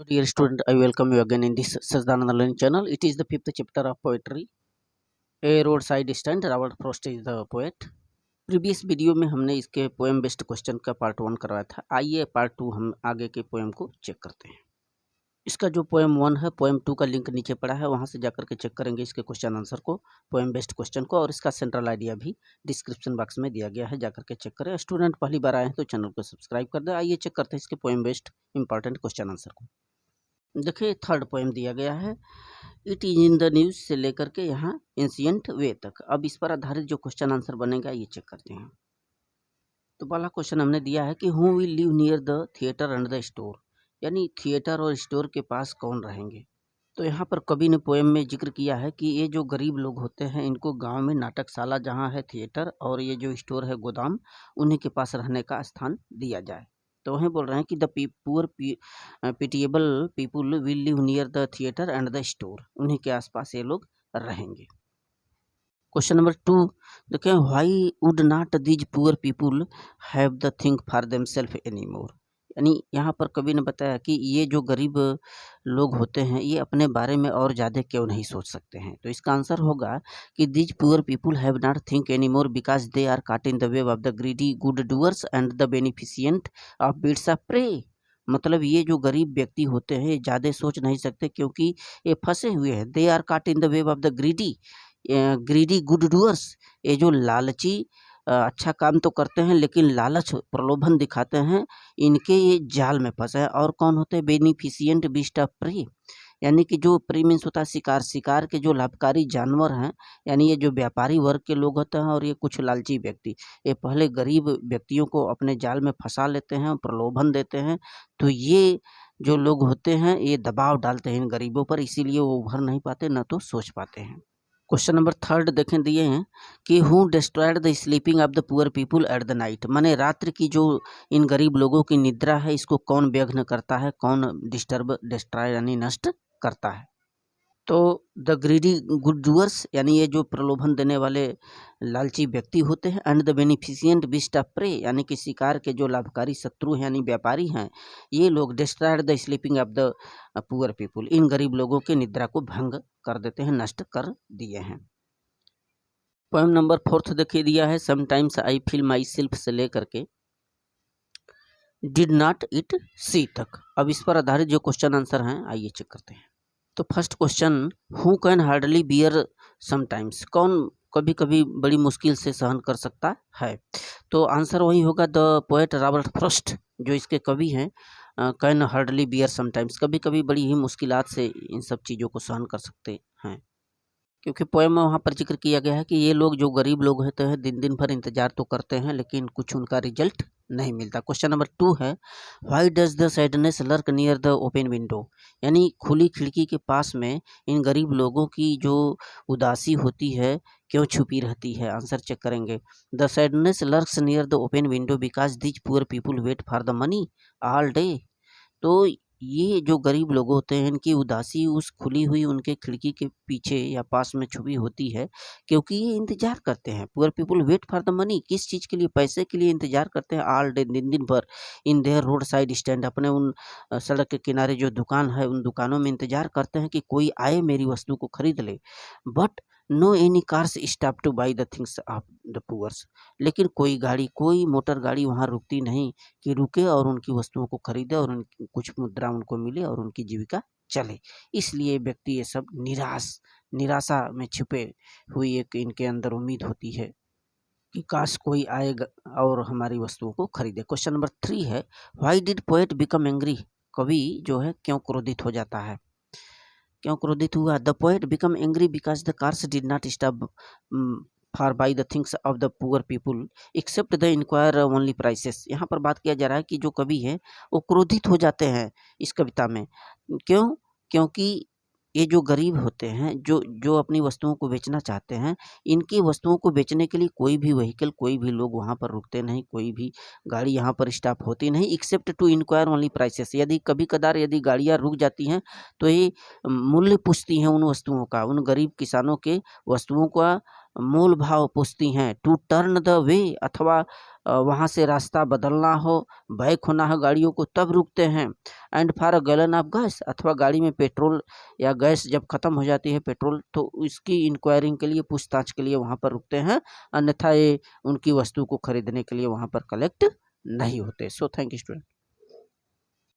Hello dear student, I welcome you again in this Sajdananda Learning channel. It is the fifth chapter of poetry. A roadside stand, Robert Frost is the poet. Previous video में हमने इसके poem based question का part 1 करवाया था। आइए part 2 हम आगे के पोएम को चेक करते हैं। इसका जो पोएम 1 है, पोएम 2 का लिंक नीचे पड़ा है, वहाँ से जाकर के चेक करेंगे इसके क्वेश्चन आंसर को, पोएम बेस्ड क्वेश्चन को, और इसका सेंट्रल आइडिया भी डिस्क्रिप्शन बॉक्स में दिया गया है, जाकर के चेक करें। स्टूडेंट पहली बार आए हैं तो चैनल को सब्सक्राइब कर दें। आइए चेक करते हैं इसके poem based important question answer को। देखिए थर्ड पोएम दिया गया है, it is in the news से लेकर के यहाँ एंशिएंट वे तक। अब इस पर आधारित जो क्वेश्चन आंसर बनेगा ये चेक करते हैं। तो पहला क्वेश्चन हमने दिया है कि who will live near the theatre and the store, यानी थिएटर और स्टोर के पास कौन रहेंगे। तो यहाँ पर कवि ने पोएम में जिक्र किया है कि ये जो गरीब लोग होते हैं इनको गांव में नाटकशाला जहाँ है थिएटर और ये जो स्टोर है गोदाम, उन्हीं के पास रहने का स्थान दिया जाए। तो वहीं बोल रहे हैं कि the poor pitiable people will live near the theatre and the store, उन्हीं के आसपास ये लोग रहेंगे। क्वेश्चन नंबर 2 देखें, why would not these poor people have the think for themselves any more, यानी यहाँ पर कवि ने बताया कि ये जो गरीब लोग होते हैं ये अपने बारे में और ज़्यादा क्यों नहीं सोच सकते हैं। तो इसका आंसर होगा कि these poor people have not think any more because they are caught in the web of the greedy good doers and the beneficent of beasts of prey. मतलब ये जो गरीब व्यक्ति होते हैं ये ज़्यादा सोच नहीं सकते क्योंकि ये फंसे हुए हैं। They are caught in the web of the greedy good doers, ये जो लालची अच्छा काम तो करते हैं लेकिन लालच प्रलोभन दिखाते हैं, इनके ये जाल में फंसे हैं। और कौन होते हैं, बेनिफिशियंट बीस्ट ऑफ प्रे, यानी कि जो प्री मीन्स होता है शिकार, शिकार के जो लाभकारी जानवर हैं, यानी ये जो व्यापारी वर्ग के लोग होते हैं और ये कुछ लालची व्यक्ति, ये पहले गरीब व्यक्तियों को अपने जाल में फंसा लेते हैं, प्रलोभन देते हैं। तो ये जो लोग होते हैं ये दबाव डालते हैं इन गरीबों पर, इसीलिए वो उभर नहीं पाते, न तो सोच पाते हैं। क्वेश्चन नंबर 3 देखें दिए हैं कि who destroyed the sleeping of the poor people at the night, माने रात्रि की जो इन गरीब लोगों की निद्रा है इसको कौन विघ्न करता है, कौन डिस्ट्रॉय यानी नष्ट करता है। तो द ग्रीडी गुड डूअर्स, यानी ये जो प्रलोभन देने वाले लालची व्यक्ति होते हैं, and the beneficent beast of prey, यानी कि शिकार के जो लाभकारी शत्रु हैं यानी व्यापारी हैं, ये लोग destroyed the sleeping of the poor people, इन गरीब लोगों के निद्रा को भंग कर देते हैं, नष्ट कर दिए हैं। पोएम नंबर 4 देखिए दिया है, sometimes I feel my self से लेकर के डिड नॉट इट सी तक। अब इस पर आधारित जो क्वेश्चन आंसर हैं आइए चेक करते हैं। तो first question, who can hardly bear sometimes, कौन कभी कभी बड़ी मुश्किल से सहन कर सकता है। तो आंसर वही होगा द पोएट रॉबर्ट फ्रॉस्ट, जो इसके कवि हैं, कैन हार्डली बियर समटाइम्स, कभी कभी बड़ी ही मुश्किलात से इन सब चीज़ों को सहन कर सकते हैं। क्योंकि पोएम में वहाँ पर जिक्र किया गया है कि ये लोग जो गरीब लोग होते हैं दिन दिन भर इंतजार तो करते हैं लेकिन कुछ उनका रिजल्ट नहीं मिलता। क्वेश्चन नंबर 2 है, why does the sadness lurk near the open window, यानी खुली खिड़की के पास में इन गरीब लोगों की जो उदासी होती है क्यों छुपी रहती है। आंसर चेक करेंगे, the sadness lurks near the open window because these poor people wait for the money all day. तो ये जो गरीब लोग होते हैं इनकी उदासी उस खुली हुई उनके खिड़की के पीछे या पास में छुपी होती है क्योंकि ये इंतजार करते हैं। Poor people wait for the money, किस चीज़ के लिए, पैसे के लिए इंतजार करते हैं ऑल डे, दिन दिन भर। In their road side stand, अपने उन सड़क के किनारे जो दुकान है उन दुकानों में इंतजार करते हैं कि कोई आए मेरी वस्तु को खरीद ले। But no any cars stop to buy the things of the poors, लेकिन कोई गाड़ी, कोई मोटर गाड़ी वहाँ रुकती नहीं कि रुके और उनकी वस्तुओं को खरीदे और उनकी कुछ मुद्रा उनको मिले और उनकी जीविका चले। इसलिए व्यक्ति ये सब निराशा में छुपे हुई एक इनके अंदर उम्मीद होती है कि काश कोई आएगा और हमारी वस्तुओं को खरीदे। क्वेश्चन नंबर 3 है, why did poet become angry, कवि जो है क्यों क्रोधित हो जाता है, क्यों क्रोधित हुआ। The poet become angry because the cars did not stop for buy the things of the poor people except the inquire only prices. यहाँ पर बात किया जा रहा है कि जो कवि है वो क्रोधित हो जाते हैं इस कविता में, क्यों, क्योंकि ये जो गरीब होते हैं जो अपनी वस्तुओं को बेचना चाहते हैं, इनकी वस्तुओं को बेचने के लिए कोई भी व्हीकल, कोई भी लोग वहाँ पर रुकते नहीं, कोई भी गाड़ी यहाँ पर स्टॉप होती नहीं, except to inquire only prices. यदि कभी कदार यदि गाड़ियाँ रुक जाती हैं तो ये मूल्य पूछती हैं उन वस्तुओं का, उन गरीब किसानों के वस्तुओं का मोल भाव पूछती हैं। टू टर्न द वे, अथवा वहाँ से रास्ता बदलना हो, बैक होना हो गाड़ियों को, तब रुकते हैं। And for a gallon of gas, अथवा गाड़ी में पेट्रोल या गैस जब ख़त्म हो जाती है पेट्रोल, तो इसकी इंक्वायरिंग के लिए, पूछताछ के लिए वहाँ पर रुकते हैं। अन्यथा ये उनकी वस्तु को खरीदने के लिए वहाँ पर कलेक्ट नहीं होते। So thank you student.